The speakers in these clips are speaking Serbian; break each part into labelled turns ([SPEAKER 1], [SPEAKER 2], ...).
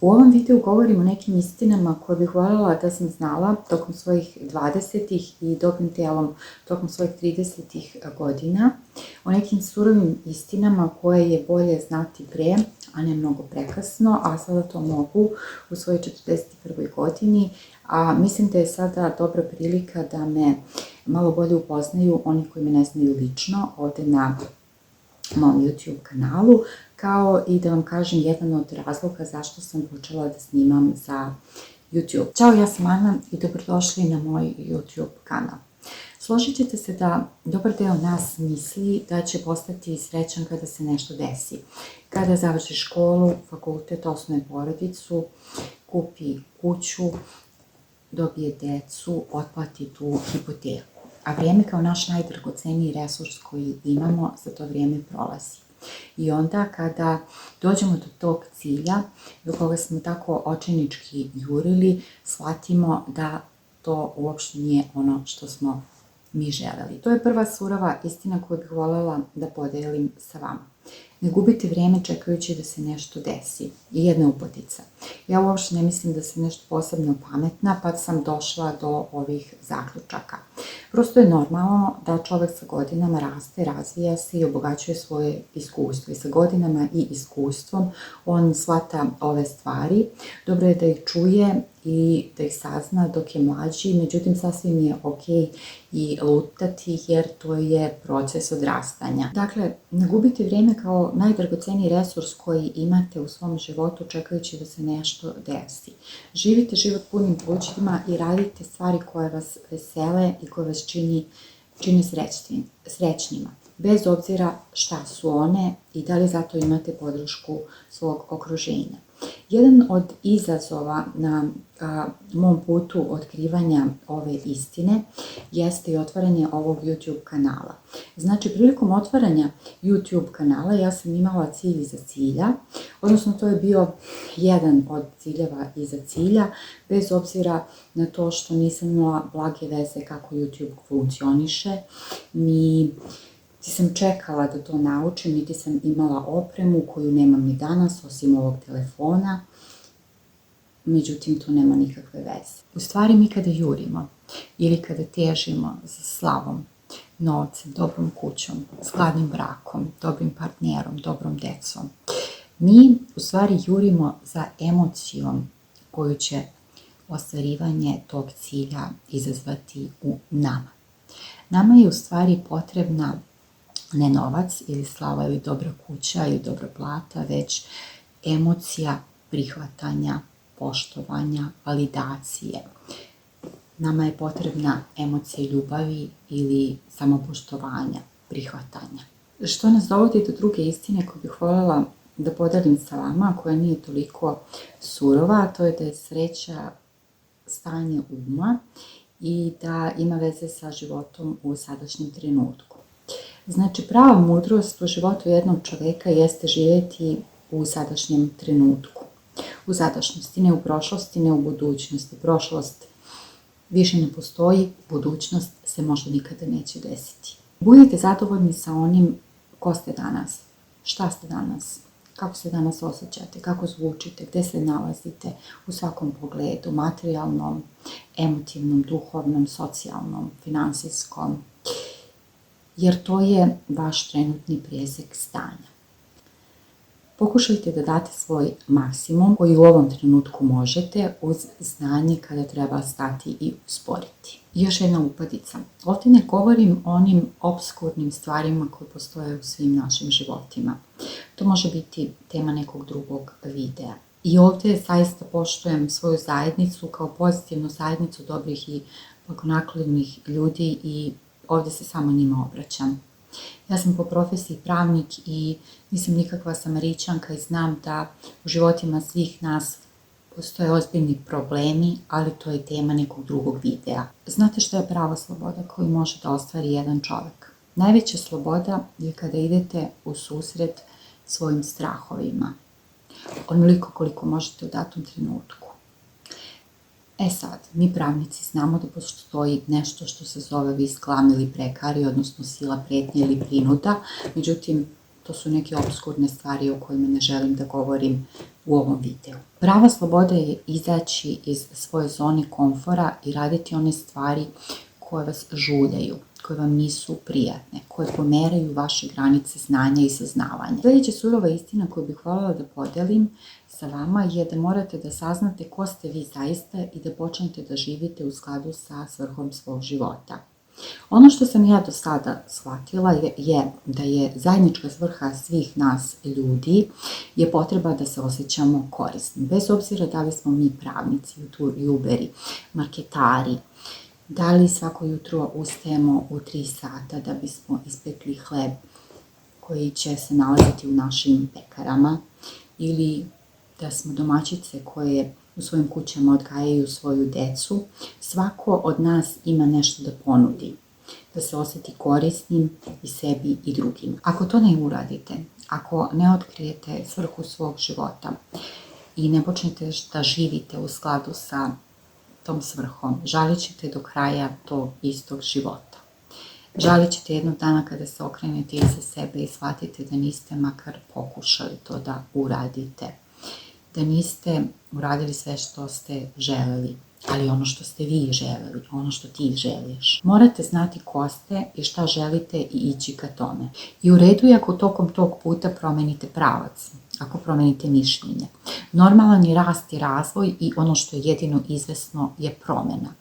[SPEAKER 1] U ovom videu govorim o nekim istinama koje bih voljela da sam znala tokom svojih 20-ih i dobrim delom tokom svojih 30-ih godina, o nekim surovim istinama koje je bolje znati pre, a ne mnogo prekasno, a sada to mogu u svojoj 41. godini, a mislim da je sada dobra prilika da me malo bolje upoznaju oni koji me ne znaju lično ovde na mom YouTube kanalu, kao i da vam kažem jedan od razloga zašto sam počela da snimam za YouTube. Ćao, ja sam Ana i dobrodošli na moj YouTube kanal. Složit ćete se da dobar deo nas misli da će postati srećan kada se nešto desi. Kada završi školu, fakultet, osnuje porodicu, kupi kuću, dobije decu, otplati tu hipoteku. A vrijeme kao naš najdragoceniji resurs koji imamo, za to vrijeme prolazi. I onda kada dođemo do tog cilja, do koga smo tako očajnički jurili, shvatimo da to uopšte nije ono što smo mi želeli. To je prva surova istina koju bih voljela da podelim sa vama. Ne gubite vrijeme čekajući da se nešto desi. I jedna uputica. Ja uopšte ne mislim da sam nešto posebno pametna, pa sam došla do ovih zaključaka. Prosto je normalno da čovek sa godinama raste, razvija se i obogaćuje svoje iskustvo. I sa godinama i iskustvom on shvata ove stvari. Dobro je da ih čuje i da ih sazna dok je mlađi, međutim sasvim je okej i lutati jer to je proces odrastanja. Dakle, ne gubite vrijeme kao najdragoceniji resurs koji imate u svom životu čekajući da se nešto desi. Živite život punim plućima i radite stvari koje vas vesele i koje vas čine srećnima. Bez obzira šta su one i da li zato imate podršku svog okruženja. Jedan od izazova na mom putu otkrivanja ove istine jeste i otvaranje ovog YouTube kanala. Znači, prilikom otvaranja YouTube kanala ja sam imala cilj iza cilja, odnosno to je bio jedan od ciljeva iza cilja, bez obzira na to što nisam imala blage veze kako YouTube funkcioniše, niti sam čekala da to naučim, niti sam imala opremu koju nemam ni danas, osim ovog telefona. Međutim, to nema nikakve veze. U stvari, mi kada jurimo ili kada težimo za slavom, novcem, dobrom kućom, skladnim brakom, dobrim partnerom, dobrom decom, mi u stvari jurimo za emocijom koju će ostvarivanje tog cilja izazvati u nama. Nama je u stvari potrebna ne novac ili slava ili dobra kuća ili dobra plata, već emocija prihvatanja, poštovanja, validacije. Nama je potrebna emocija ljubavi ili samopoštovanja, prihvatanja. Što nas dovodi do druge istine koju bih voljela da podelim sa vama, koja nije toliko surova, a to je da je sreća stanje uma i da ima veze sa životom u sadašnjem trenutku. Znači, prava mudrost u životu jednog čoveka jeste živjeti u sadašnjem trenutku. U sadašnjosti, ne u prošlosti, ne u budućnosti. Prošlost više ne postoji, budućnost se možda nikada neće desiti. Budite zadovoljni sa onim ko ste danas, šta ste danas, kako se danas osjećate, kako zvučite, gde se nalazite u svakom pogledu, materijalnom, emotivnom, duhovnom, socijalnom, finansijskom, jer to je vaš trenutni presek stanja. Pokušajte da date svoj maksimum koji u ovom trenutku možete uz znanje kada treba stati i usporiti. I još jedna upadica. Ovdje ne govorim o onim opskurnim stvarima koje postoje u svim našim životima. To može biti tema nekog drugog videa. I ovdje zaista poštujem svoju zajednicu kao pozitivnu zajednicu dobrih i blagonaklonih ljudi i ovdje se samo njima obraćam. Ja sam po profesiji pravnik i nisam nikakva samarićanka i znam da u životima svih nas postoje ozbiljni problemi, ali to je tema nekog drugog videa. Znate što je prava sloboda koju može da ostvari jedan čovjek? Najveća sloboda je kada idete u susret svojim strahovima. Onoliko koliko možete u datom trenutku. E sad, mi pravnici znamo da postoji nešto što se zove vis, klam ili prekari, odnosno sila, pretnja ili prinuda, međutim, to su neke opskurne stvari o kojima ne želim da govorim u ovom videu. Prava sloboda je izaći iz svoje zone komfora i raditi one stvari koje vas žuljaju, koje vam nisu prijatne, koje pomeraju vaše granice znanja i saznavanja. Sljedeća surova istina koju bih voljela da podelim sa vama je da morate da saznate ko ste vi zaista i da počnete da živite u skladu sa svrhom svog života. Ono što sam ja do sada shvatila je da je zajednička svrha svih nas ljudi je potreba da se osjećamo korisni. Bez obzira da li smo mi pravnici, youtuberi, marketari, da li svako jutro ustajemo u 3 sata da bismo ispekli hleb koji će se nalaziti u našim pekarama, ili da smo domaćice koje u svojim kućama odgajaju svoju decu. Svako od nas ima nešto da ponudi, da se osjeti korisnim i sebi i drugim. Ako to ne uradite, ako ne otkrijete svrhu svog života i ne počnete da živite u skladu sa tom svrhom, žalit ćete do kraja tog istog života. Žalit ćete jednog dana kada se okrenete iza sebe i shvatite da niste makar pokušali to da uradite, da niste uradili sve što ste želeli, ali ono što ste vi želeli, ono što ti želiš. Morate znati ko ste i šta želite i ići ka tome. I u redu je ako tokom tog puta promenite pravac, ako promenite mišljenje. Normalan je rast i razvoj i ono što je jedino izvesno je promena.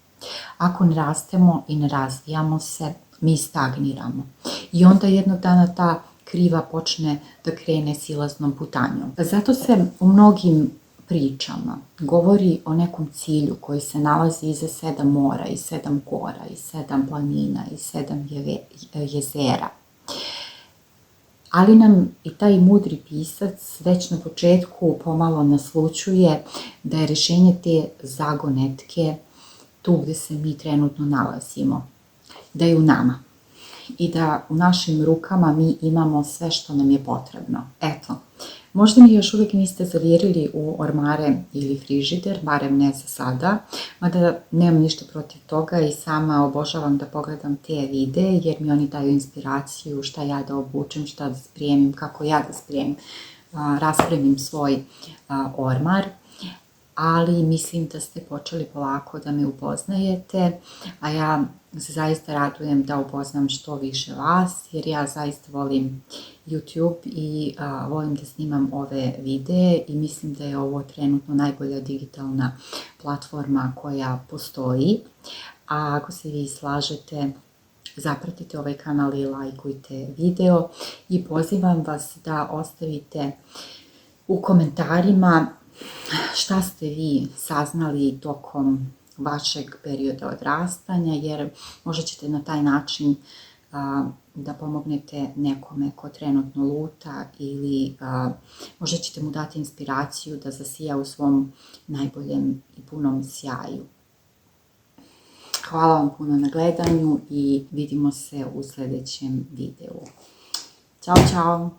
[SPEAKER 1] Ako ne rastemo i ne razvijamo se, mi stagniramo. I onda jednog dana ta kriva počne da krene silaznom putanjom. Zato se u mnogim pričama govori o nekom cilju koji se nalazi iza 7 mora i 7 gora i 7 planina i 7 jezera. Ali nam i taj mudri pisac već na početku pomalo naslućuje da je rješenje te zagonetke tu gde se mi trenutno nalazimo, da je u nama i da u našim rukama mi imamo sve što nam je potrebno. Eto, možda mi još uvijek niste zavirili u ormare ili frižider, barem ne za sada, mada nemam ništa protiv toga i sama obožavam da pogledam te videe jer mi oni daju inspiraciju šta ja da obučem, šta da spremim, kako ja da raspremim svoj ormar. Ali mislim da ste počeli polako da me upoznajete, a ja se zaista radujem da upoznam što više vas, jer ja zaista volim YouTube i volim da snimam ove videe i mislim da je ovo trenutno najbolja digitalna platforma koja postoji. A ako se vi slažete, zapratite ovaj kanal i lajkujte video i pozivam vas da ostavite u komentarima šta ste vi saznali tokom vašeg perioda odrastanja, jer možda ćete na taj način da pomognete nekome ko trenutno luta ili možda ćete mu dati inspiraciju da zasija u svom najboljem i punom sjaju. Hvala vam puno na gledanju i vidimo se u sljedećem videu. Ćao, čao!